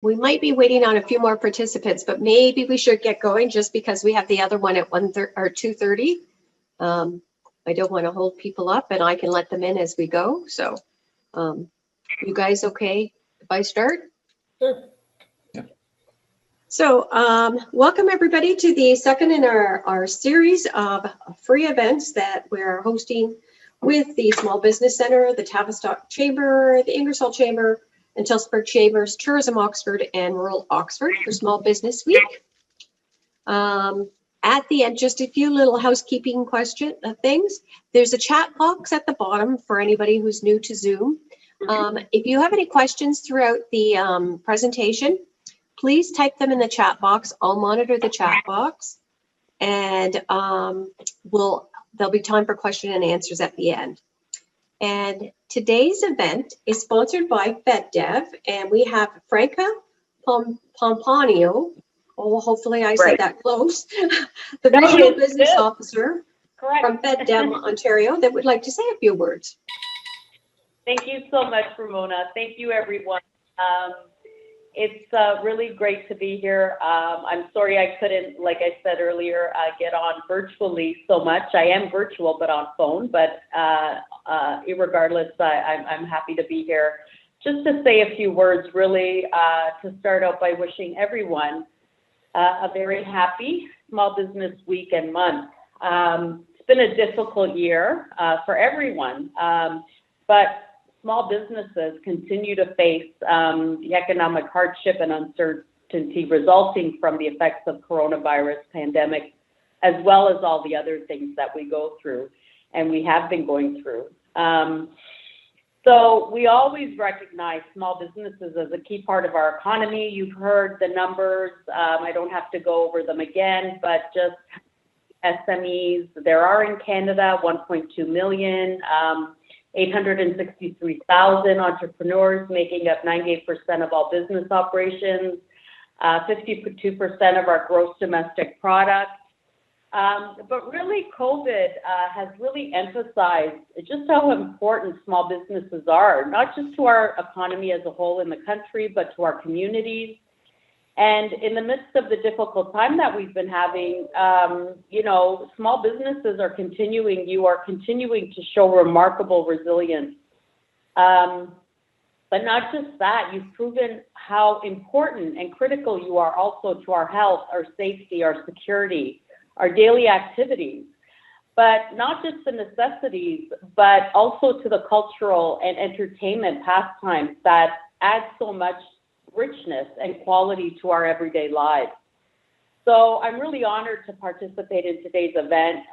We might be waiting on a few more participants, but maybe we should get going just because we have the other one at 1:30 or 2:30. I don't want to hold people up, and I can let them in as we go. So, you guys okay if I start? Sure. So welcome everybody to the second in our series of free events that we're hosting with the Small Business Center, the Tavistock Chamber, the Ingersoll Chamber, and Tillsburg Chambers, Tourism Oxford, and Rural Oxford for Small Business Week. At the end, just a few little housekeeping things. There's a chat box at the bottom for anybody who's new to Zoom. If you have any questions throughout the presentation, please type them in the chat box. I'll monitor the chat box, and there'll be time for question and answers at the end. And today's event is sponsored by FedDev, and we have Franca Pomponio. Oh, hopefully I said that close. The Regional Business Officer from FedDev Ontario that would like to say a few words. Thank you so much, Ramona. Thank you, everyone. It's really great to be here. I'm sorry I couldn't, like I said earlier, get on virtually so much. I am virtual, but on phone. But irregardless, I'm happy to be here. Just to say a few words, really, to start out by wishing everyone a very happy Small Business Week and month. It's been a difficult year for everyone, but small businesses continue to face the economic hardship and uncertainty resulting from the effects of coronavirus pandemic, as well as all the other things that we go through and we have been going through. So we always recognize small businesses as a key part of our economy. You've heard the numbers. I don't have to go over them again, but just SMEs, there are in Canada 1.2 million, 863,000 entrepreneurs, making up 98% of all business operations, 52% of our gross domestic product. But really, COVID has really emphasized just how important small businesses are, not just to our economy as a whole in the country, but to our communities. And in the midst of the difficult time that we've been having, small businesses are continuing, you are continuing to show remarkable resilience. But not just that, you've proven how important and critical you are also to our health, our safety, our security, our daily activities, but not just the necessities, but also to the cultural and entertainment pastimes that add so much richness and quality to our everyday lives. So I'm really honored to participate in today's event,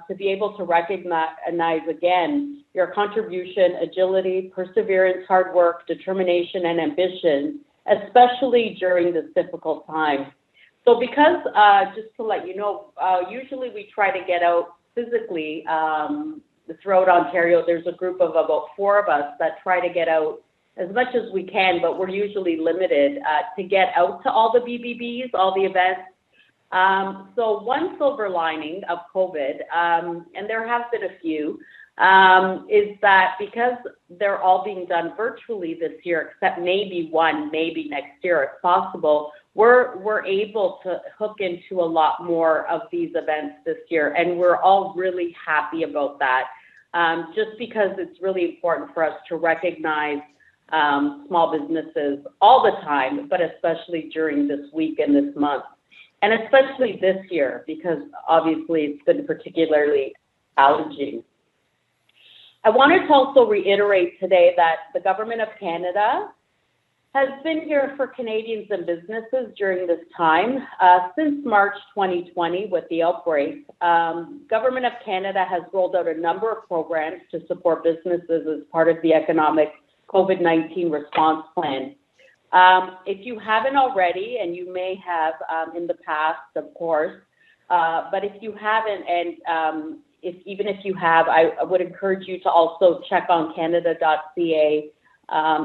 to be able to recognize again your contribution, agility, perseverance, hard work, determination, and ambition, especially during this difficult time. So because, just to let you know, usually we try to get out physically throughout Ontario. There's a group of about 4 of us that try to get out as much as we can, but we're usually limited to get out to all the BBBs, all the events. So one silver lining of COVID, and there have been a few, is that because they're all being done virtually this year, except maybe one, maybe next year if possible, we're able to hook into a lot more of these events this year, and we're all really happy about that, just because it's really important for us to recognize small businesses all the time, but especially during this week and this month, and especially this year, because obviously it's been particularly challenging. I wanted to also reiterate today that the Government of Canada has been here for Canadians and businesses during this time. Since March 2020 with the outbreak, Government of Canada has rolled out a number of programs to support businesses as part of the economic COVID-19 response plan. If you haven't already, and you may have in the past, of course, but if you haven't, and even if you have, I would encourage you to also check on canada.ca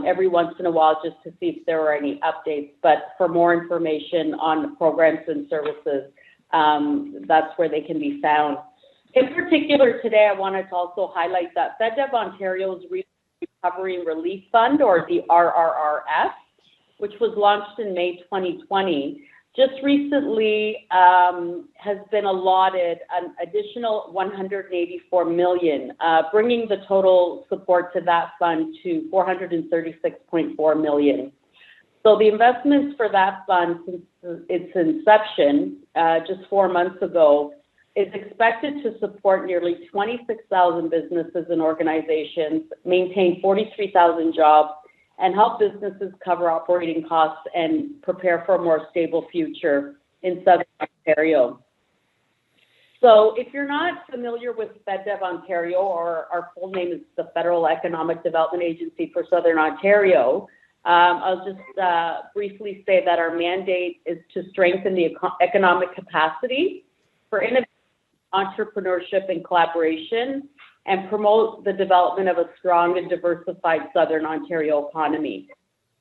every once in a while just to see if there are any updates. But for more information on the programs and services, that's where they can be found. In particular, today I wanted to also highlight that FedDev Ontario's Recovery and Relief Fund, or the RRRF, which was launched in May 2020, just recently has been allotted an additional 184 million, bringing the total support to that fund to 436.4 million. So the investments for that fund since its inception just 4 months ago is expected to support nearly 26,000 businesses and organizations, maintain 43,000 jobs, and help businesses cover operating costs and prepare for a more stable future in Southern Ontario. So if you're not familiar with FedDev Ontario, or our full name is the Federal Economic Development Agency for Southern Ontario, I'll just briefly say that our mandate is to strengthen the economic capacity for innovation, entrepreneurship, and collaboration, and promote the development of a strong and diversified Southern Ontario economy.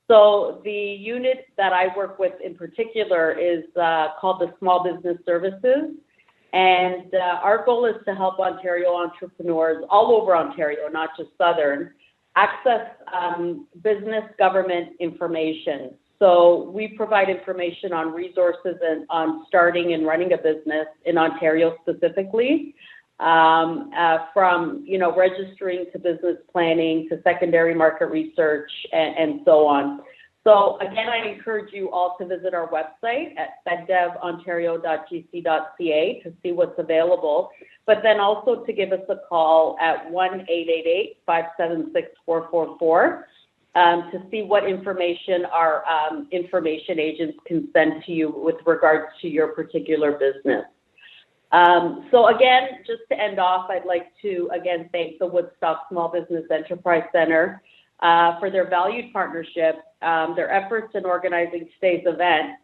So the unit that I work with in particular is called the Small Business Services. And our goal is to help Ontario entrepreneurs all over Ontario, not just Southern, access business government information. So we provide information on resources and on starting and running a business in Ontario specifically, from registering to business planning to secondary market research and so on. So again, I encourage you all to visit our website at feddevontario.gc.ca to see what's available, but then also to give us a call at 1-888-576-444 to see what information our information agents can send to you with regards to your particular business. So again, just to end off, I'd like to again thank the Woodstock Small Business Enterprise Center for their valued partnership, their efforts in organizing today's event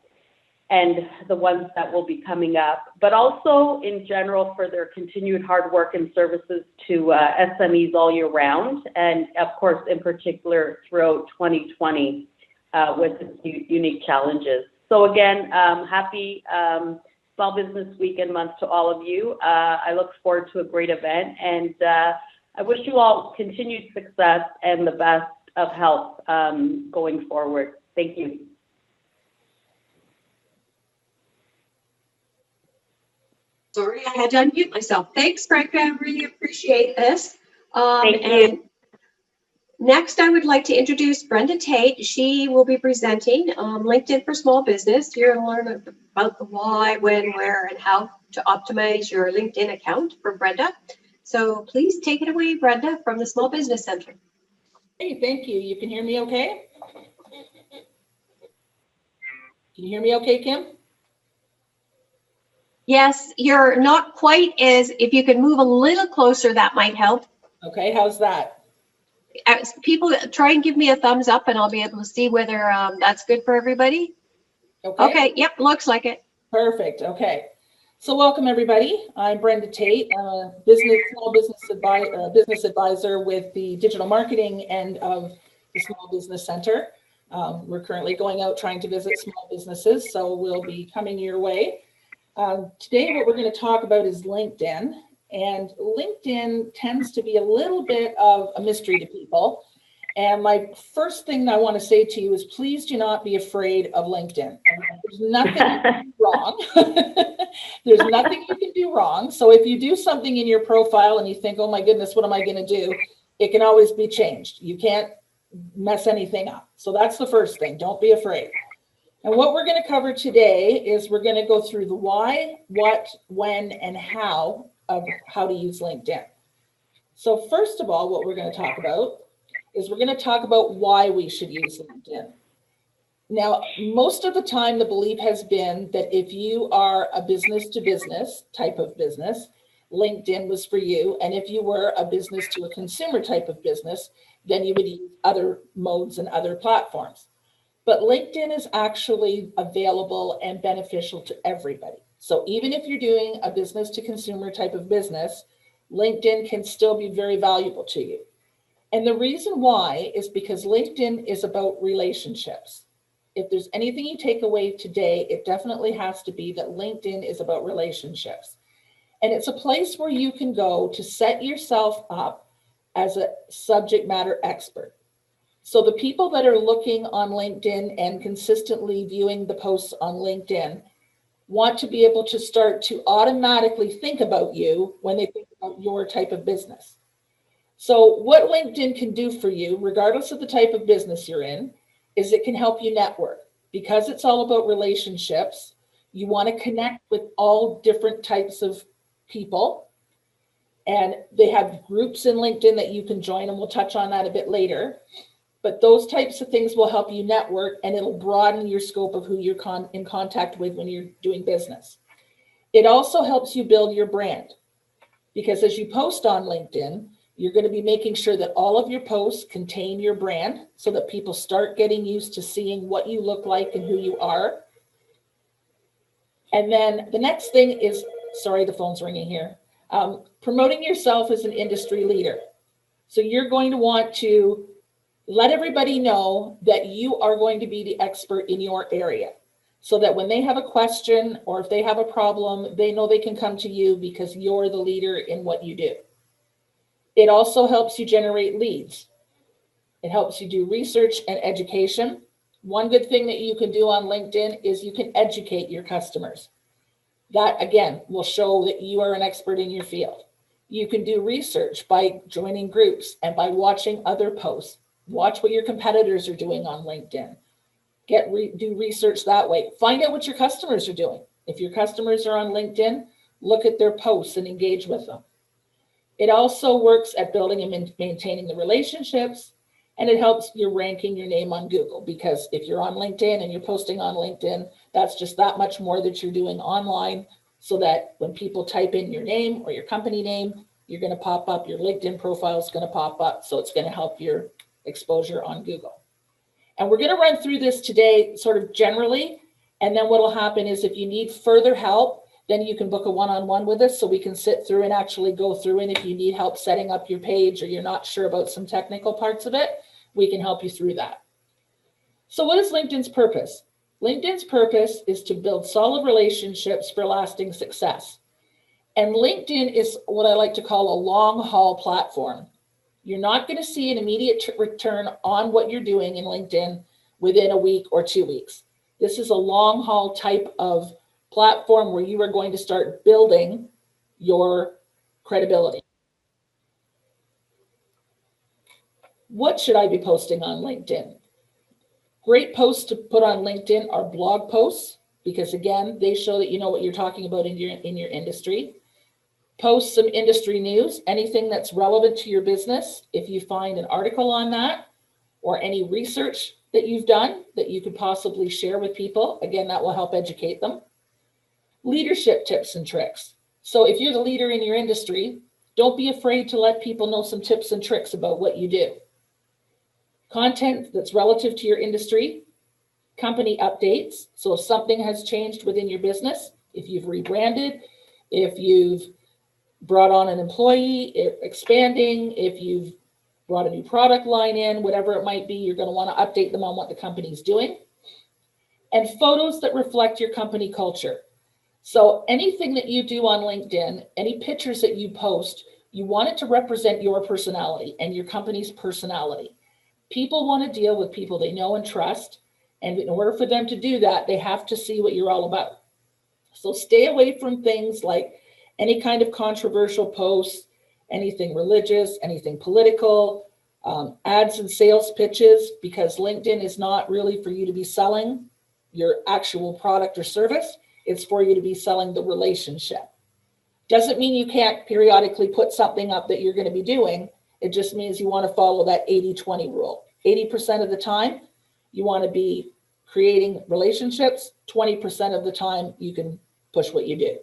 and the ones that will be coming up, but also in general for their continued hard work and services to SMEs all year round, and of course in particular throughout 2020 with its unique challenges. So again, happy Small Business Week and month to all of you. I look forward to a great event, and I wish you all continued success and the best of health going forward. Thank you. Sorry, I had to unmute myself. Thanks, Franca. I really appreciate this. Thank you. And next, I would like to introduce Brenda Tate. She will be presenting LinkedIn for Small Business. You're going to learn about the why, when, where, and how to optimize your LinkedIn account from Brenda. So please take it away, Brenda, from the Small Business Center. Hey, thank you. You can hear me okay? Can you hear me okay, Kim? Yes, you're not quite as, if you could move a little closer, that might help. Okay, how's that? As people try and give me a thumbs up and I'll be able to see whether that's good for everybody. Okay, yep, looks like it. Perfect, okay. So welcome everybody. I'm Brenda Tate, small business advisor with the digital marketing end of the Small Business Center. We're currently going out trying to visit small businesses, so we'll be coming your way. Today, what we're going to talk about is LinkedIn, and LinkedIn tends to be a little bit of a mystery to people. And my first thing I want to say to you is please do not be afraid of LinkedIn. There's nothing you can do wrong. There's nothing you can do wrong. So if you do something in your profile and you think, oh my goodness, what am I going to do? It can always be changed. You can't mess anything up. So that's the first thing. Don't be afraid. And what we're going to cover today is we're going to go through the why, what, when, and how of how to use LinkedIn. So first of all, what we're going to talk about is we're going to talk about why we should use LinkedIn. Now, most of the time, the belief has been that if you are a business to business type of business, LinkedIn was for you. And if you were a business to a consumer type of business, then you would use other modes and other platforms. But LinkedIn is actually available and beneficial to everybody. So even if you're doing a business to consumer type of business, LinkedIn can still be very valuable to you. And the reason why is because LinkedIn is about relationships. If there's anything you take away today, it definitely has to be that LinkedIn is about relationships. And it's a place where you can go to set yourself up as a subject matter expert. So the people that are looking on LinkedIn and consistently viewing the posts on LinkedIn want to be able to start to automatically think about you when they think about your type of business. So what LinkedIn can do for you, regardless of the type of business you're in, is it can help you network. Because it's all about relationships, you want to connect with all different types of people. And they have groups in LinkedIn that you can join, and we'll touch on that a bit later. But those types of things will help you network, and it'll broaden your scope of who you're in contact with when you're doing business. It also helps you build your brand, because as you post on LinkedIn, you're going to be making sure that all of your posts contain your brand so that people start getting used to seeing what you look like and who you are. And then the next thing is, sorry, the phone's ringing here, promoting yourself as an industry leader. So you're going to want to let everybody know that you are going to be the expert in your area, so that when they have a question or if they have a problem, they know they can come to you because you're the leader in what you do. It also helps you generate leads. It helps you do research and education. One good thing that you can do on LinkedIn is you can educate your customers. That, again, will show that you are an expert in your field. You can do research by joining groups and by watching other posts. Watch what your competitors are doing on LinkedIn. Do research that way. Find out what your customers are doing. If your customers are on LinkedIn, look at their posts and engage with them. It also works at building and maintaining the relationships, and it helps you ranking your name on Google, because if you're on LinkedIn and you're posting on LinkedIn, that's just that much more that you're doing online, so that when people type in your name or your company name, you're going to pop up, your LinkedIn profile is going to pop up, so it's going to help your exposure on Google. And we're going to run through this today sort of generally, and then what will happen is if you need further help, then you can book a one-on-one with us so we can sit through and actually go through. And if you need help setting up your page or you're not sure about some technical parts of it, we can help you through that. So what is LinkedIn's purpose? LinkedIn's purpose is to build solid relationships for lasting success. And LinkedIn is what I like to call a long haul platform. You're not going to see an immediate return on what you're doing in LinkedIn within a week or 2 weeks. This is a long haul type of platform where you are going to start building your credibility. What should I be posting on LinkedIn? Great posts to put on LinkedIn are blog posts, because again, they show that you know what you're talking about in your industry. Post some industry news, anything that's relevant to your business. If you find an article on that or any research that you've done that you could possibly share with people, again, that will help educate them. Leadership tips and tricks. So if you're the leader in your industry, don't be afraid to let people know some tips and tricks about what you do. Content that's relative to your industry. Company updates. So if something has changed within your business, if you've rebranded, if you've brought on an employee, if expanding, if you've brought a new product line in, whatever it might be, you're going to want to update them on what the company's doing. And photos that reflect your company culture. So anything that you do on LinkedIn, any pictures that you post, you want it to represent your personality and your company's personality. People want to deal with people they know and trust. And in order for them to do that, they have to see what you're all about. So stay away from things like any kind of controversial posts, anything religious, anything political, ads and sales pitches, because LinkedIn is not really for you to be selling your actual product or service. It's for you to be selling the relationship. Doesn't mean you can't periodically put something up that you're going to be doing. It just means you want to follow that 80-20 rule. 80% of the time, you want to be creating relationships. 20% of the time, you can push what you do.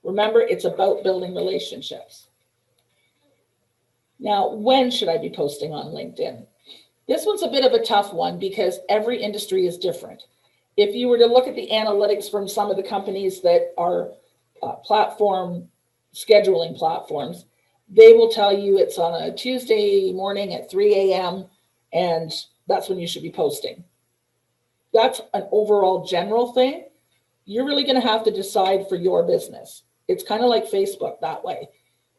Remember, it's about building relationships. Now, when should I be posting on LinkedIn? This one's a bit of a tough one because every industry is different. If you were to look at the analytics from some of the companies that are platform scheduling platforms, they will tell you it's on a Tuesday morning at 3 a.m. and that's when you should be posting. That's an overall general thing. You're really going to have to decide for your business. It's kind of like Facebook that way.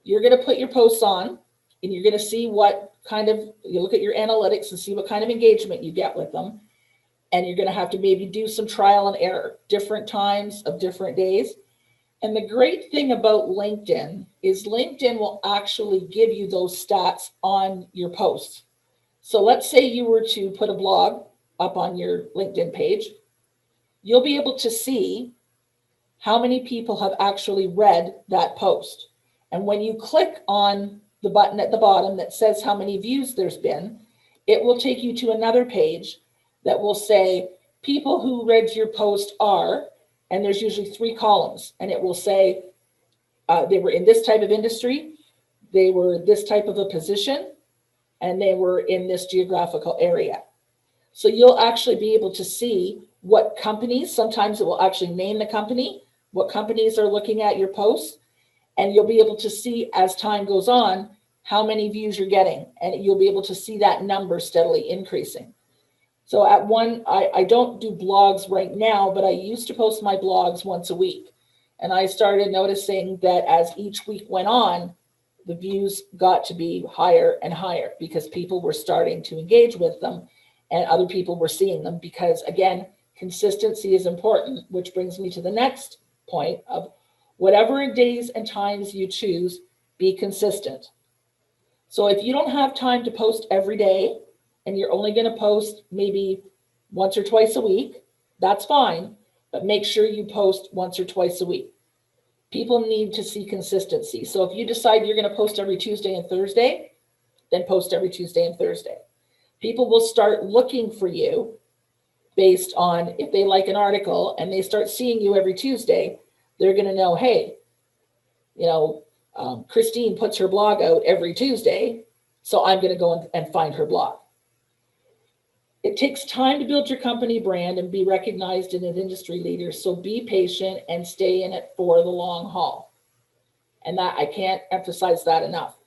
You're going to put your posts on and you're going to see what you look at your analytics and see what kind of engagement you get with them. And you're going to have to maybe do some trial and error, different times of different days. And the great thing about LinkedIn is LinkedIn will actually give you those stats on your posts. So let's say you were to put a blog up on your LinkedIn page, you'll be able to see how many people have actually read that post. And when you click on the button at the bottom that says how many views there's been, it will take you to another page that will say people who read your post are, and there's usually 3 columns, and it will say they were in this type of industry, they were this type of a position, and they were in this geographical area. So you'll actually be able to see what companies, sometimes it will actually name the company, what companies are looking at your posts, and you'll be able to see as time goes on how many views you're getting, and you'll be able to see that number steadily increasing. So I don't do blogs right now, but I used to post my blogs once a week. And I started noticing that as each week went on, the views got to be higher and higher because people were starting to engage with them and other people were seeing them because, again, consistency is important, which brings me to the next point of whatever days and times you choose, be consistent. So if you don't have time to post every day and you're only going to post maybe once or twice a week, that's fine, but make sure you post once or twice a week. People need to see consistency. So if you decide you're going to post every Tuesday and Thursday, then post every Tuesday and Thursday. People will start looking for you based on if they like an article and they start seeing you every Tuesday, they're going to know, hey, Christine puts her blog out every Tuesday, so I'm going to go and find her blog. It takes time to build your company brand and be recognized as an industry leader. So be patient and stay in it for the long haul. And that I can't emphasize that enough.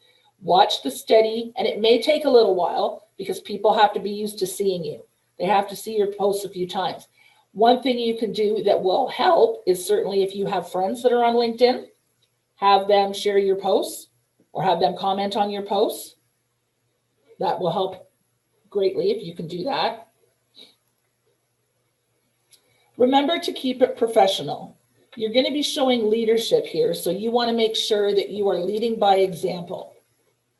Watch the steady, and it may take a little while because people have to be used to seeing you. They have to see your posts a few times. One thing you can do that will help is certainly if you have friends that are on LinkedIn, have them share your posts or have them comment on your posts. That will help greatly if you can do that. Remember to keep it professional. You're going to be showing leadership here, so you want to make sure that you are leading by example.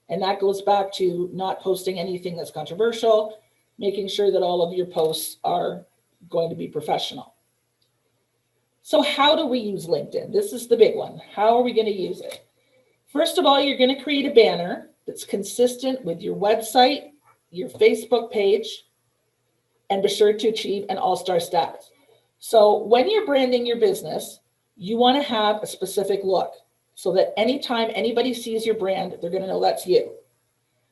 And that goes back to not posting anything that's controversial, making sure that all of your posts are going to be professional. So how do we use LinkedIn? This is the big one. How are we going to use it? First of all, you're going to create a banner that's consistent with your website, your Facebook page, and be sure to achieve an all-star status. So when you're branding your business, you want to have a specific look so that anytime anybody sees your brand, they're going to know that's you.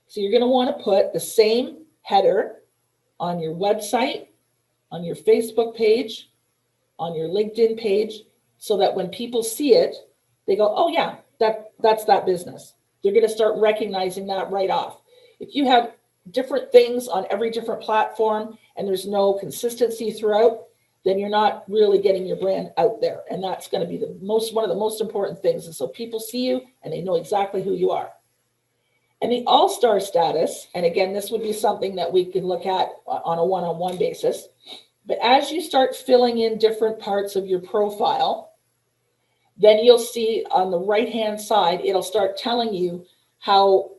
So you're going to want to put the same header on your website, on your Facebook page, on your LinkedIn page, so that when people see it, they go, oh yeah, that's that business. They're going to start recognizing that right off. If you have different things on every different platform and there's no consistency throughout, then you're not really getting your brand out there. And that's going to be one of the most important things. And so people see you and they know exactly who you are. And the all-star status, and again, this would be something that we could look at on a one-on-one basis. But as you start filling in different parts of your profile, then you'll see on the right-hand side, it'll start telling you how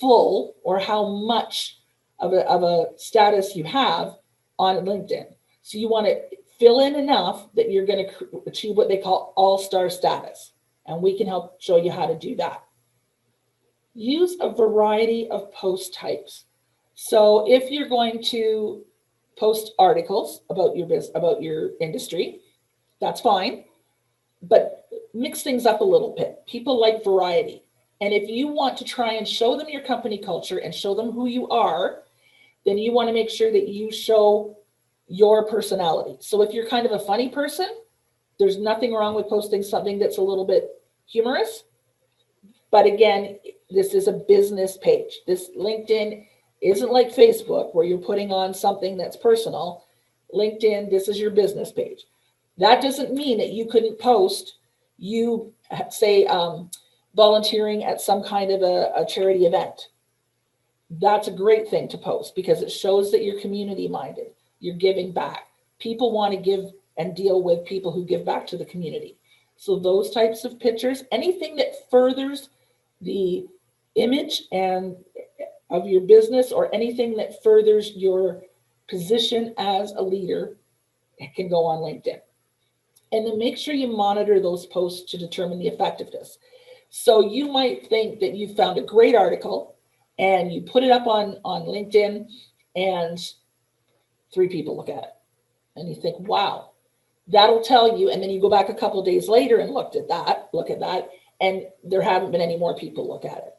full or how much of a status you have on LinkedIn. So you want to fill in enough that you're going to achieve what they call all-star status. And we can help show you how to do that. Use a variety of post types. So if you're going to post articles about your business, about your industry, that's fine. But mix things up a little bit. People like variety. And if you want to try and show them your company culture and show them who you are, then you want to make sure that you show your personality. So if you're kind of a funny person, there's nothing wrong with posting something that's a little bit humorous. But again, this is a business page. This LinkedIn isn't like Facebook where you're putting on something that's personal. LinkedIn, this is your business page. That doesn't mean that you couldn't post, you say, volunteering at some kind of a charity event. that's a great thing to post because it shows that you're community minded. You're giving back. People want to give and deal with people who give back to the community. So those types of pictures, anything that furthers the image and of your business or anything that furthers your position as a leader, it can go on LinkedIn. And then make sure you monitor those posts to determine the effectiveness. So you might think that you found a great article and you put it up on LinkedIn and 3 people look at it. And you think, wow, that'll tell you. And then you go back a couple of days later and look at that, and there haven't been any more people look at it.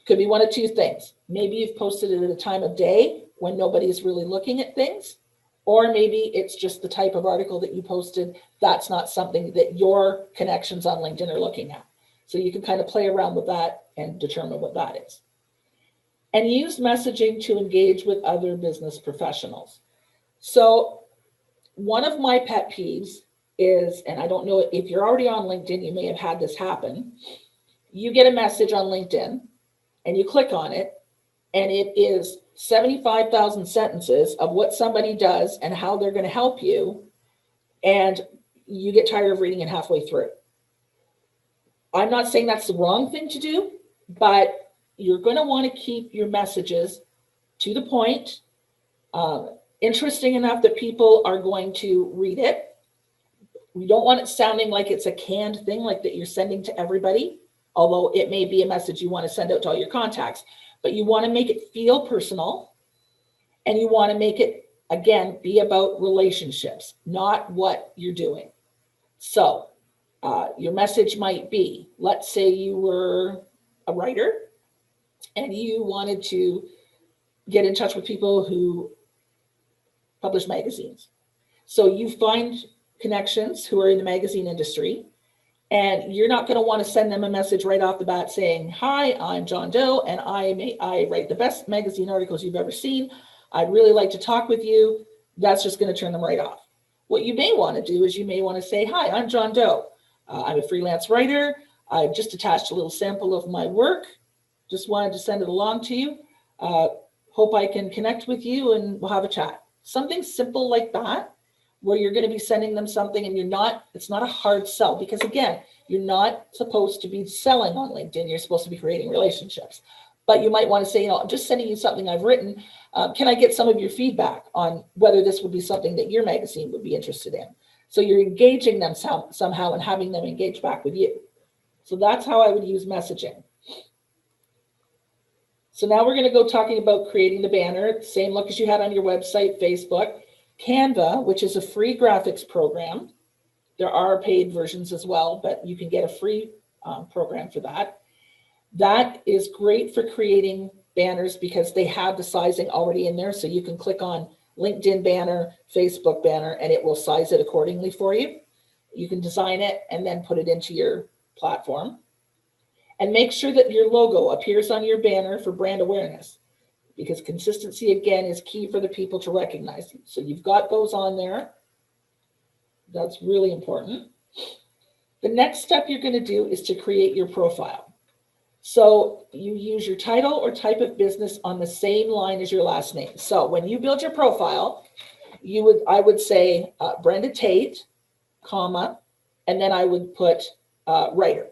Could be one of 2 things. Maybe you've posted it at a time of day when nobody's really looking at things, or maybe it's just the type of article that you posted. That's not something that your connections on LinkedIn are looking at. So you can kind of play around with that and determine what that is. And use messaging to engage with other business professionals. So one of my pet peeves is, and I don't know if you're already on LinkedIn, you may have had this happen. You get a message on LinkedIn and you click on it, and it is 75,000 sentences of what somebody does and how they're going to help you. And you get tired of reading it halfway through. I'm not saying that's the wrong thing to do, but you're going to want to keep your messages to the point, interesting enough that people are going to read it. We don't want it sounding like it's a canned thing, like that you're sending to everybody, although it may be a message you want to send out to all your contacts, but you want to make it feel personal, and you want to make it, again, be about relationships, not what you're doing. So your message might be, let's say you were a writer and you wanted to get in touch with people who publish magazines. So you find connections who are in the magazine industry, and you're not going to want to send them a message right off the bat saying, hi, I'm John Doe, and I write the best magazine articles you've ever seen. I'd really like to talk with you. That's just going to turn them right off. What you may want to do is you may want to say, hi, I'm John Doe. I'm a freelance writer. I've just attached a little sample of my work. Just wanted to send it along to you. Hope I can connect with you and we'll have a chat. Something simple like that, where you're going to be sending them something and it's not a hard sell, because again, you're not supposed to be selling on LinkedIn. You're supposed to be creating relationships. But you might want to say, I'm just sending you something I've written. Can I get some of your feedback on whether this would be something that your magazine would be interested in? So you're engaging them somehow and having them engage back with you. So that's how I would use messaging. So now we're going to go talking about creating the banner, same look as you had on your website, Facebook. Canva, which is a free graphics program. There are paid versions as well, but you can get a free program for that. That is great for creating banners because they have the sizing already in there. So you can click on LinkedIn banner, Facebook banner, and it will size it accordingly for you. You can design it and then put it into your platform. And make sure that your logo appears on your banner for brand awareness, because consistency, again, is key for the people to recognize you. So you've got those on there. That's really important. The next step you're going to do is to create your profile. So you use your title or type of business on the same line as your last name. So when you build your profile, I would say Brenda Tate, comma, and then I would put writer,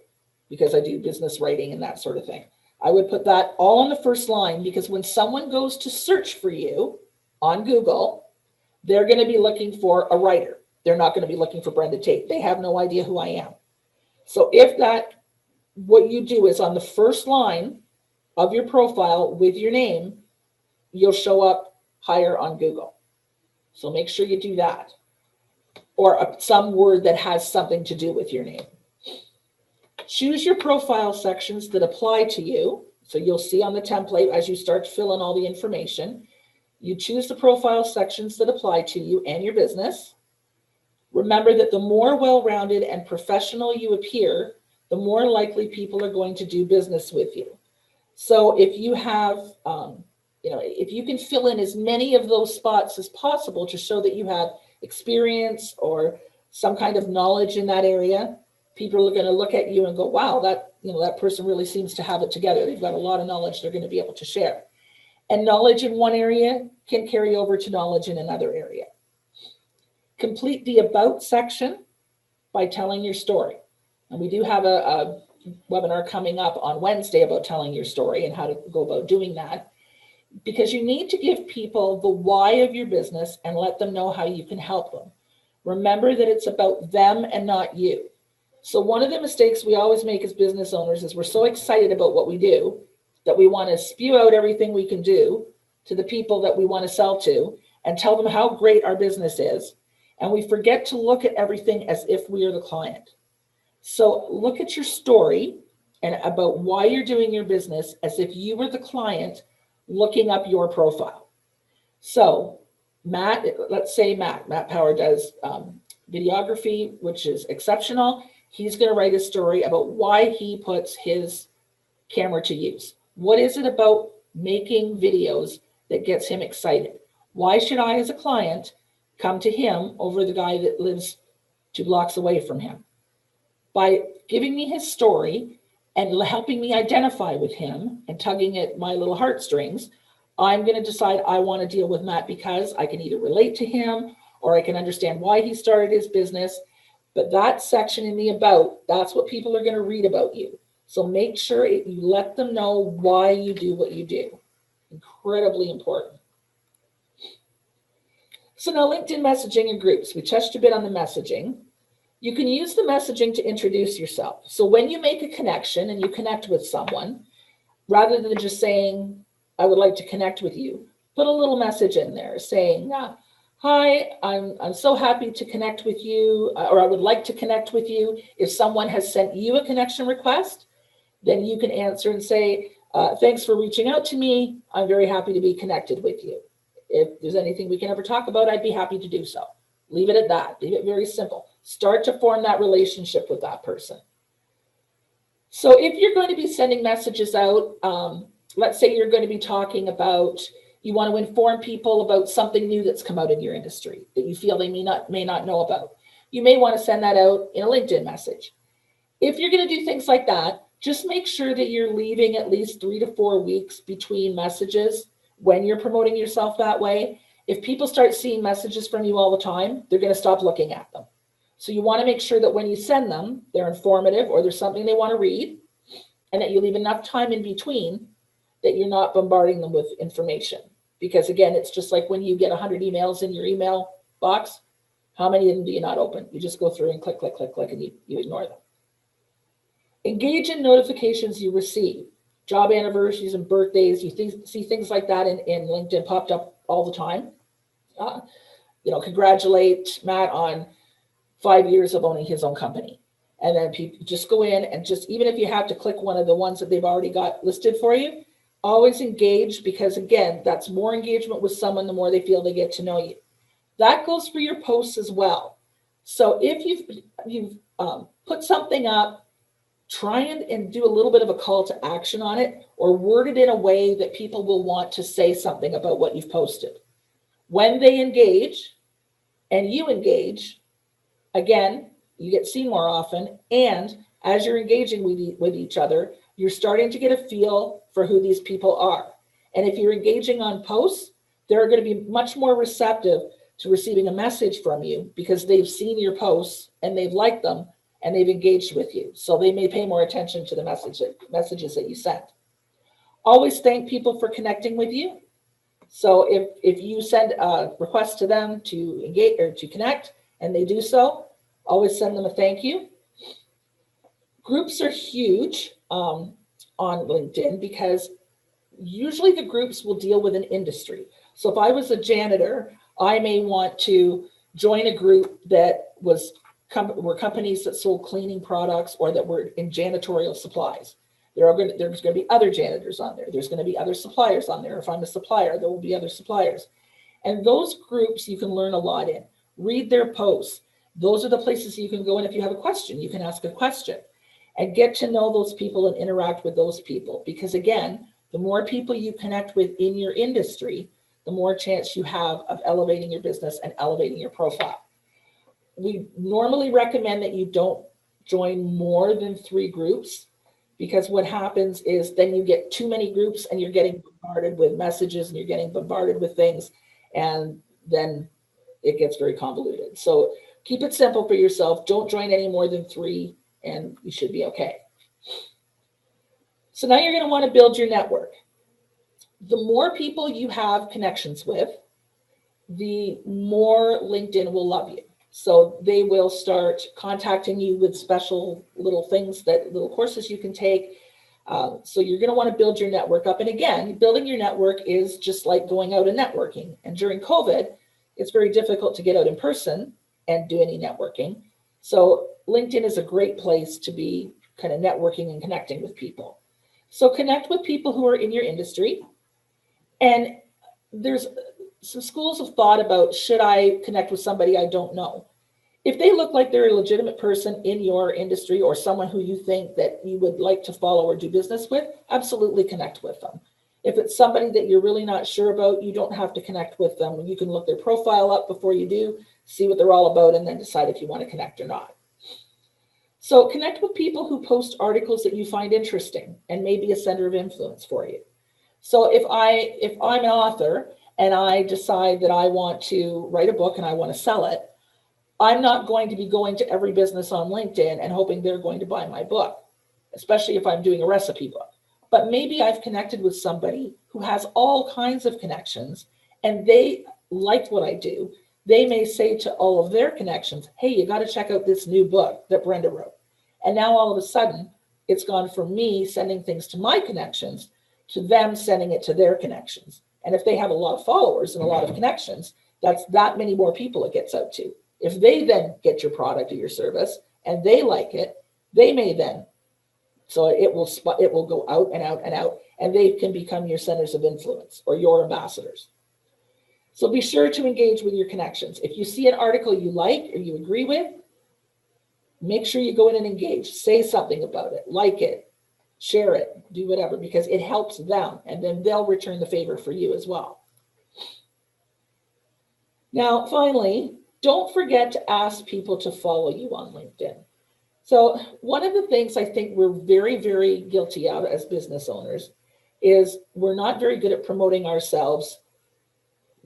because I do business writing and that sort of thing. I would put that all on the first line, because when someone goes to search for you on Google, they're going to be looking for a writer. They're not going to be looking for Brenda Tate. They have no idea who I am. So what you do is on the first line of your profile with your name, you'll show up higher on Google. So make sure you do that. Or some word that has something to do with your name. Choose your profile sections that apply to you. So you'll see on the template as you start to fill in all the information, you choose the profile sections that apply to you and your business. Remember that the more well-rounded and professional you appear, the more likely people are going to do business with you. So if you have, if you can fill in as many of those spots as possible to show that you have experience or some kind of knowledge in that area, people are going to look at you and go, wow, that person really seems to have it together. They've got a lot of knowledge they're going to be able to share. And knowledge in one area can carry over to knowledge in another area. Complete the about section by telling your story. And we do have a webinar coming up on Wednesday about telling your story and how to go about doing that, because you need to give people the why of your business and let them know how you can help them. Remember that it's about them and not you. So one of the mistakes we always make as business owners is we're so excited about what we do that we want to spew out everything we can do to the people that we want to sell to and tell them how great our business is. And we forget to look at everything as if we are the client. So look at your story and about why you're doing your business as if you were the client looking up your profile. So Matt, let's say Matt Power does videography, which is exceptional. He's going to write a story about why he puts his camera to use. What is it about making videos that gets him excited? Why should I, as a client, come to him over the guy that lives 2 blocks away from him? By giving me his story and helping me identify with him and tugging at my little heartstrings, I'm going to decide I want to deal with Matt because I can either relate to him or I can understand why he started his business. But that section in the about, that's what people are going to read about you. So make sure you let them know why you do what you do. Incredibly important. So now LinkedIn messaging and groups. We touched a bit on the messaging. You can use the messaging to introduce yourself. So when you make a connection and you connect with someone, rather than just saying, I would like to connect with you, put a little message in there saying, hi, I'm so happy to connect with you, or I would like to connect with you. If someone has sent you a connection request, then you can answer and say, thanks for reaching out to me. I'm very happy to be connected with you. If there's anything we can ever talk about, I'd be happy to do so. Leave it at that. Leave it very simple. Start to form that relationship with that person. So if you're going to be sending messages out, let's say you're going to be talking about, you want to inform people about something new that's come out in your industry that you feel they may not know about. You may want to send that out in a LinkedIn message. If you're going to do things like that, just make sure that you're leaving at least 3 to 4 weeks between messages when you're promoting yourself that way. If people start seeing messages from you all the time, they're going to stop looking at them. So you want to make sure that when you send them, they're informative or there's something they want to read, and that you leave enough time in between that you're not bombarding them with information. Because again, it's just like when you get 100 emails in your email box, how many of them do you not open? You just go through and click, and you ignore them. Engage in notifications you receive. Job anniversaries and birthdays, you see things like that in LinkedIn popped up all the time. Congratulate Matt on 5 years of owning his own company. And then people just go in and just, even if you have to click one of the ones that they've already got listed for you, always engage, because again, that's more engagement with someone, the more they feel they get to know you. That goes for your posts as well. So if you've put something up, try and do a little bit of a call to action on it, or word it in a way that people will want to say something about what you've posted. When they engage and you engage, again, you get seen more often. And as you're engaging with each other, you're starting to get a feel for who these people are. And if you're engaging on posts, they're going to be much more receptive to receiving a message from you because they've seen your posts and they've liked them and they've engaged with you. So they may pay more attention to the messages that you send. Always thank people for connecting with you. So if you send a request to them to engage or to connect and they do so, always send them a thank you. Groups are huge on LinkedIn because usually the groups will deal with an industry. So if I was a janitor, I may want to join a group that were companies that sold cleaning products or that were in janitorial supplies. There's going to be other janitors on there. There's going to be other suppliers on there. If I'm a supplier, there will be other suppliers. And those groups you can learn a lot in. Read their posts. Those are the places you can go in. If you have a question, you can ask a question and get to know those people and interact with those people. Because again, the more people you connect with in your industry, the more chance you have of elevating your business and elevating your profile. We normally recommend that you don't join more than 3 groups because what happens is then you get too many groups and you're getting bombarded with messages and you're getting bombarded with things, and then it gets very convoluted. So keep it simple for yourself. Don't join any more than 3 and you should be okay. So now you're going to want to build your network. The more people you have connections with, the more LinkedIn will love you. So they will start contacting you with special little things, little courses you can take. So you're going to want to build your network up. And again, building your network is just like going out and networking. And during COVID, it's very difficult to get out in person and do any networking. So LinkedIn is a great place to be kind of networking and connecting with people. So connect with people who are in your industry. And there's some schools of thought about, should I connect with somebody I don't know? If they look like they're a legitimate person in your industry or someone who you think that you would like to follow or do business with, absolutely connect with them. If it's somebody that you're really not sure about, you don't have to connect with them. You can look their profile up before you do, see what they're all about, and then decide if you want to connect or not. So connect with people who post articles that you find interesting and may be a center of influence for you. So if I'm an author and I decide that I want to write a book and I want to sell it, I'm not going to be going to every business on LinkedIn and hoping they're going to buy my book, especially if I'm doing a recipe book. But maybe I've connected with somebody who has all kinds of connections and they liked what I do. They may say to all of their connections, hey, you got to check out this new book that Brenda wrote. And now all of a sudden, it's gone from me sending things to my connections to them sending it to their connections. And if they have a lot of followers and a lot of connections, that's that many more people it gets out to. If they then get your product or your service and they like it, they may then, so it will go out and out and out, and they can become your centers of influence or your ambassadors. So be sure to engage with your connections. If you see an article you like or you agree with, make sure you go in and engage. Say something about it, like it, share it, do whatever, because it helps them, and then they'll return the favor for you as well. Now, finally, don't forget to ask people to follow you on LinkedIn. So one of the things I think we're very, very guilty of as business owners is we're not very good at promoting ourselves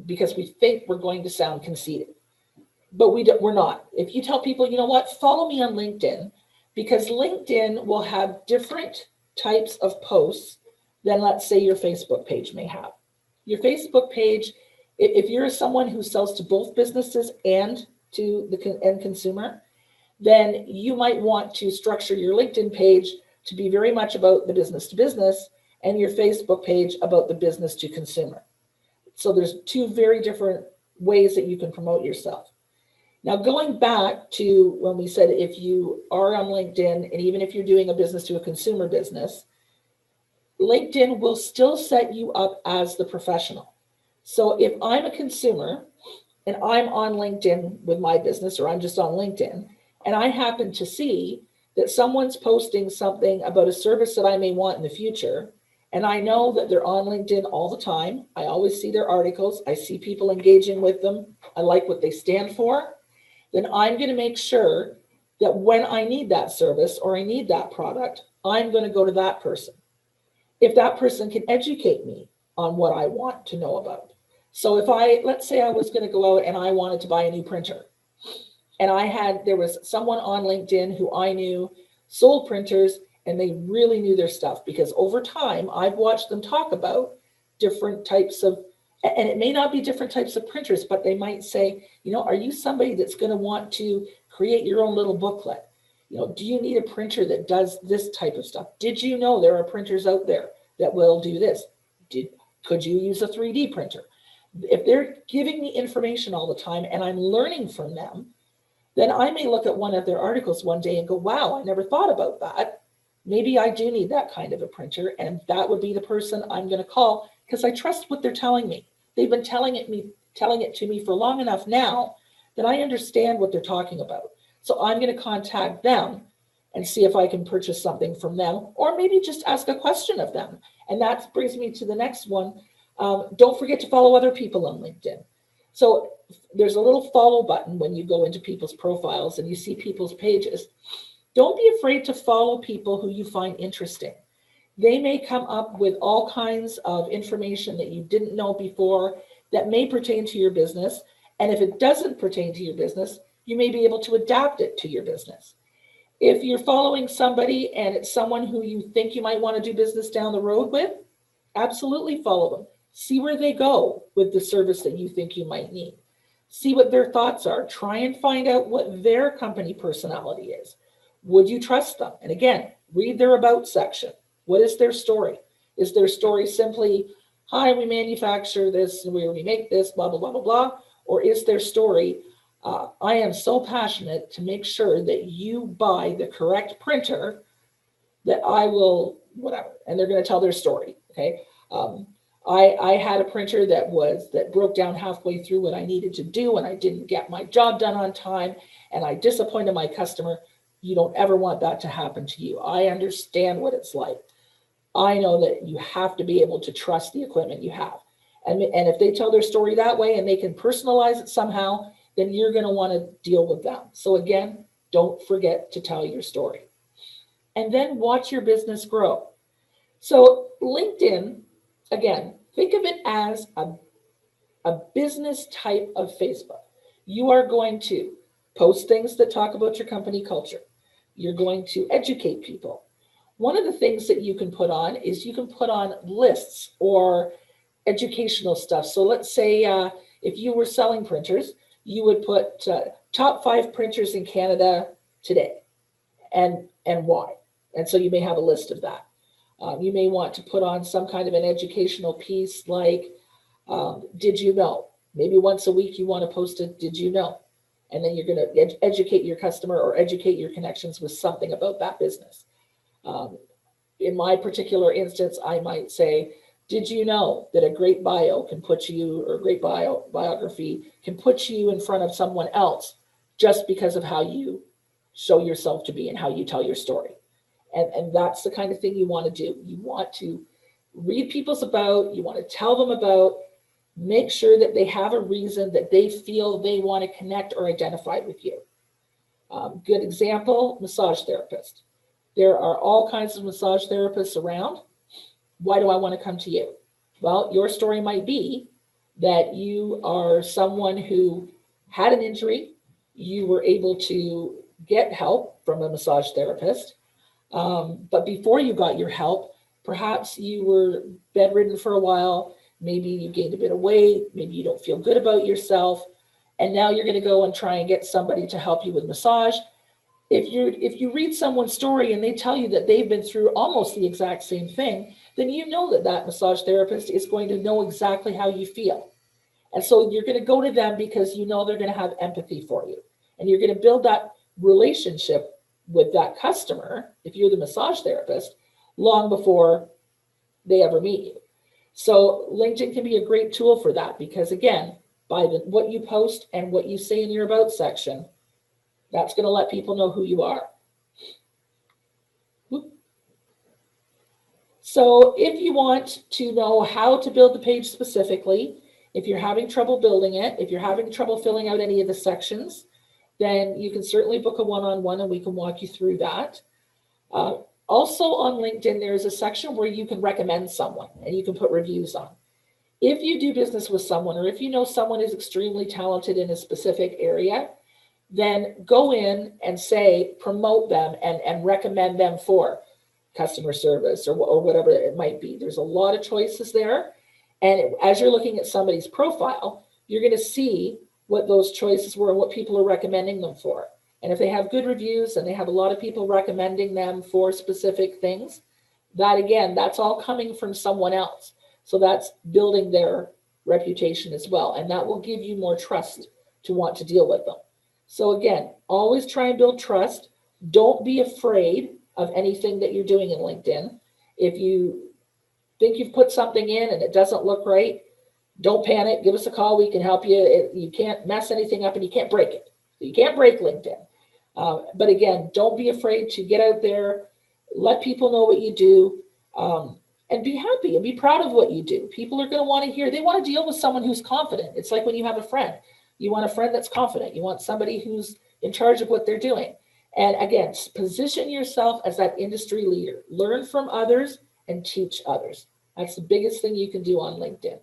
because we think we're going to sound conceited. But we're not. If you tell people, you know what, follow me on LinkedIn, because LinkedIn will have different types of posts than, let's say, your Facebook page may have. Your Facebook page, if you're someone who sells to both businesses and to the end consumer, then you might want to structure your LinkedIn page to be very much about the business to business and your Facebook page about the business to consumer. So there's two very different ways that you can promote yourself. Now, going back to when we said if you are on LinkedIn, and even if you're doing a business to a consumer business, LinkedIn will still set you up as the professional. So if I'm a consumer and I'm on LinkedIn with my business, or I'm just on LinkedIn, and I happen to see that someone's posting something about a service that I may want in the future, and I know that they're on LinkedIn all the time, I always see their articles, I see people engaging with them, I like what they stand for, then I'm going to make sure that when I need that service or I need that product, I'm going to go to that person. If that person can educate me on what I want to know about. So if let's say I was going to go out and I wanted to buy a new printer, and there was someone on LinkedIn who I knew sold printers, and they really knew their stuff, because over time I've watched them talk about different types of, and it may not be different types of printers, but they might say, you know, are you somebody that's going to want to create your own little booklet? You know, do you need a printer that does this type of stuff? Did you know there are printers out there that will do this? Could you use a 3D printer? If they're giving me information all the time and I'm learning from them, then I may look at one of their articles one day and go, wow, I never thought about that. Maybe I do need that kind of a printer, and that would be the person I'm going to call, because I trust what they're telling me. They've been telling it to me for long enough now that I understand what they're talking about. So I'm going to contact them and see if I can purchase something from them, or maybe just ask a question of them. And that brings me to the next one. Don't forget to follow other people on LinkedIn. So there's a little follow button when you go into people's profiles and you see people's pages. Don't be afraid to follow people who you find interesting. They may come up with all kinds of information that you didn't know before that may pertain to your business. And if it doesn't pertain to your business, you may be able to adapt it to your business. If you're following somebody and it's someone who you think you might want to do business down the road with, absolutely follow them. See where they go with the service that you think you might need. See what their thoughts are. Try and find out what their company personality is. Would you trust them? And again, read their about section. What is their story? Is their story simply, hi, we manufacture this and we make this, blah, blah, blah, blah, blah? Or is their story, I am so passionate to make sure that you buy the correct printer that I will, whatever, and they're going to tell their story, okay? I had a printer that broke down halfway through what I needed to do, and I didn't get my job done on time, and I disappointed my customer. You don't ever want that to happen to you. I understand what it's like. I know that you have to be able to trust the equipment you have. And if they tell their story that way and they can personalize it somehow, then you're going to want to deal with them. So again, don't forget to tell your story. And then watch your business grow. So LinkedIn, again, think of it as a business type of Facebook. You are going to post things that talk about your company culture. You're going to educate people. One of the things that you can put on is you can put on lists or educational stuff. So let's say if you were selling printers, you would put top 5 printers in Canada today and why. And so you may have a list of that. You may want to put on some kind of an educational piece like, did you know? Maybe once a week you want to post a did you know? And then you're going to educate your customer or educate your connections with something about that business. In my particular instance, I might say, did you know that a great bio can put you, or a great biography can put you in front of someone else just because of how you show yourself to be and how you tell your story? And that's the kind of thing you want to do. You want to read people's about, you want to tell them about, make sure that they have a reason that they feel they want to connect or identify with you. Good example, massage therapist. There are all kinds of massage therapists around. Why do I want to come to you? Well, your story might be that you are someone who had an injury. You were able to get help from a massage therapist. But before you got your help, perhaps you were bedridden for a while. Maybe you gained a bit of weight. Maybe you don't feel good about yourself. And now you're going to go and try and get somebody to help you with massage. If you read someone's story and they tell you that they've been through almost the exact same thing, then you know that massage therapist is going to know exactly how you feel. And so you're going to go to them because you know they're going to have empathy for you. And you're going to build that relationship with that customer, if you're the massage therapist, long before they ever meet you. So LinkedIn can be a great tool for that because, again, by what you post and what you say in your about section, that's going to let people know who you are. So if you want to know how to build the page specifically, if you're having trouble building it, if you're having trouble filling out any of the sections, then you can certainly book a one-on-one and we can walk you through that. Also on LinkedIn, there's a section where you can recommend someone and you can put reviews on. If you do business with someone, or if you know someone is extremely talented in a specific area, then go in and say, promote them and recommend them for customer service or whatever it might be. There's a lot of choices there. And as you're looking at somebody's profile, you're going to see what those choices were and what people are recommending them for. And if they have good reviews and they have a lot of people recommending them for specific things, that again, that's all coming from someone else. So that's building their reputation as well. And that will give you more trust to want to deal with them. So again, always try and build trust. Don't be afraid of anything that you're doing in LinkedIn. If you think you've put something in and it doesn't look right, don't panic. Give us a call. We can help you. You can't mess anything up and you can't break it. You can't break LinkedIn. But again, don't be afraid to get out there, let people know what you do, and be happy and be proud of what you do. People are going to want to hear. They want to deal with someone who's confident. It's like when you have a friend. You want a friend that's confident. You want somebody who's in charge of what they're doing. And again, position yourself as that industry leader. Learn from others and teach others. That's the biggest thing you can do on LinkedIn.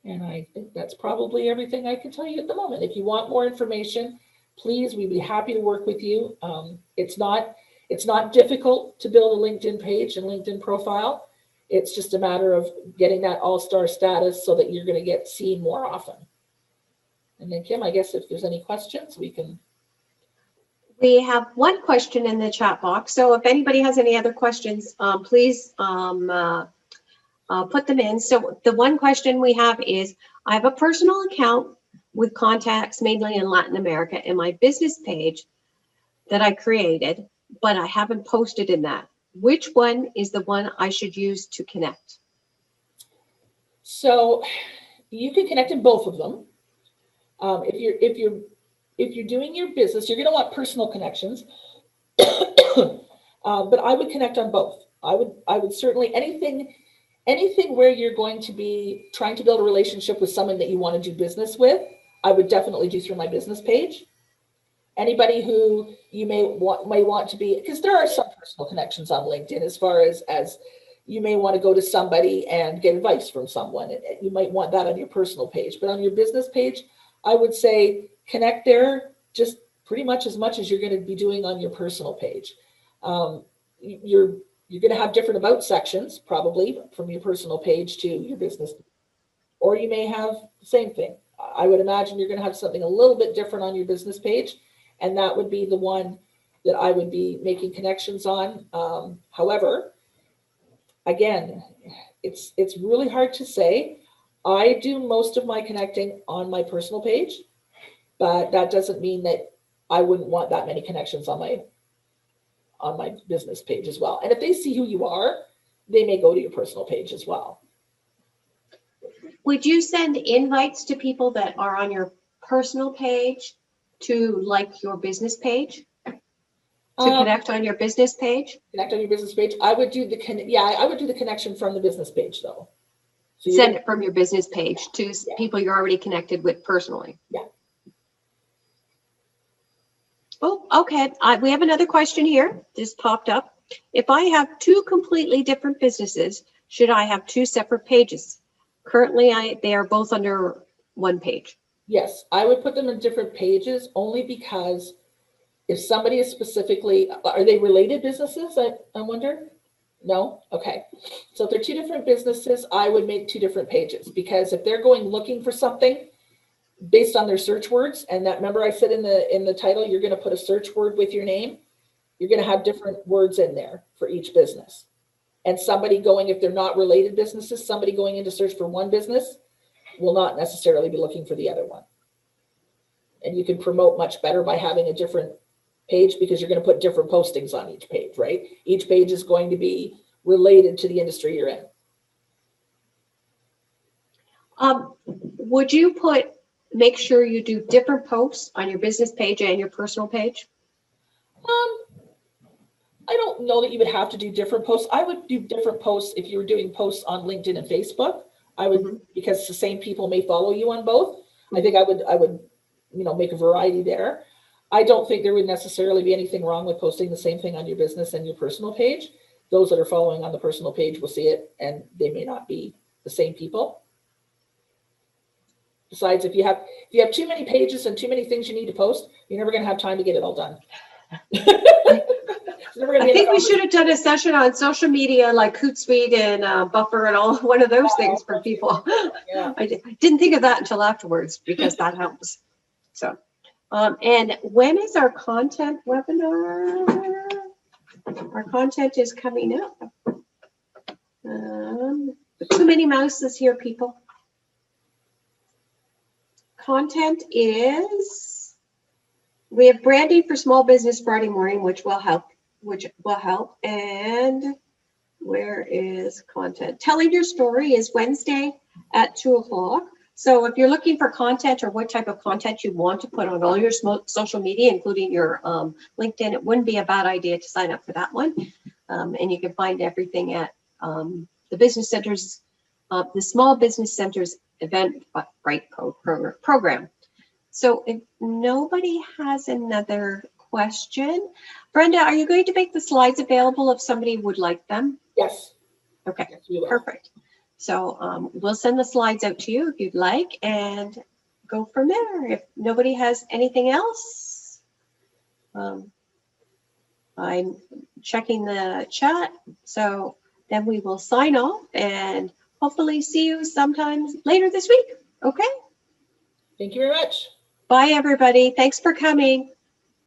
And I think that's probably everything I can tell you at the moment. If you want more information, please, we'd be happy to work with you. It's not difficult to build a LinkedIn page and LinkedIn profile. It's just a matter of getting that all-star status so that you're going to get seen more often. And then Kim, I guess if there's any questions, we can. We have one question in the chat box. So if anybody has any other questions, please put them in. So the one question we have is, I have a personal account with contacts mainly in Latin America and my business page that I created, but I haven't posted in that. Which one is the one I should use to connect? So you can connect in both of them. If you're doing your business, you're going to want personal connections, but I would connect on both. I would certainly anything where you're going to be trying to build a relationship with someone that you want to do business with, I would definitely do through my business page. Anybody who you may want to be, because there are some personal connections on LinkedIn as far as you may want to go to somebody and get advice from someone, and you might want that on your personal page. But on your business page, I would say connect there just pretty much as you're going to be doing on your personal page. You're going to have different about sections probably from your personal page to your business, or you may have the same thing. I would imagine you're going to have something a little bit different on your business page, and that would be the one that I would be making connections on. However, again, it's really hard to say. I do most of my connecting on my personal page, but that doesn't mean that I wouldn't want that many connections on my business page as well. And if they see who you are, they may go to your personal page as well. Would you send invites to people that are on your personal page to like your business page? To connect on your business page? Connect on your business page. I would do the connection from the business page though. So send it from your business page to people you're already connected with personally. Yeah. Oh, okay. We have another question here. Just popped up. If I have two completely different businesses, should I have two separate pages? Currently, they are both under one page. Yes, I would put them in different pages only because if somebody is specifically, are they related businesses? I wonder. No? Okay. So if they're two different businesses, I would make two different pages, because if they're going looking for something based on their search words, and that, remember I said in the title, you're going to put a search word with your name, you're going to have different words in there for each business. And somebody going, if they're not related businesses, somebody going in to search for one business will not necessarily be looking for the other one. And you can promote much better by having a different page, because you're going to put different postings on each page, right? Each page is going to be related to the industry you're in. Would you make sure you do different posts on your business page and your personal page? I don't know that you would have to do different posts. I would do different posts if you were doing posts on LinkedIn and Facebook. I would, because the same people may follow you on both. I think I would, make a variety there. I don't think there would necessarily be anything wrong with posting the same thing on your business and your personal page. Those that are following on the personal page will see it, and they may not be the same people. Besides, if you have too many pages and too many things you need to post, you're never going to have time to get it all done. I think we should have done a session on social media like Hootsuite and Buffer and all one of those things for people. Yeah. I didn't think of that until afterwards, because that helps. So, and when is our content webinar? Our content is coming up. Too many mouses here, people. Content is, we have branding for small business Friday morning, which will help. And where is content? Telling your story is Wednesday at 2:00. So if you're looking for content or what type of content you want to put on all your social media, including your LinkedIn, it wouldn't be a bad idea to sign up for that one. And you can find everything at the Business Center's, the Small Business Center's Eventbrite program. So if nobody has another question. Brenda, are you going to make the slides available if somebody would like them? Yes. Okay, Yes, we will. perfect. So we'll send the slides out to you if you'd like and go from there. If nobody has anything else, I'm checking the chat. So then we will sign off and hopefully see you sometime later this week. Okay. Thank you very much. Bye, everybody. Thanks for coming.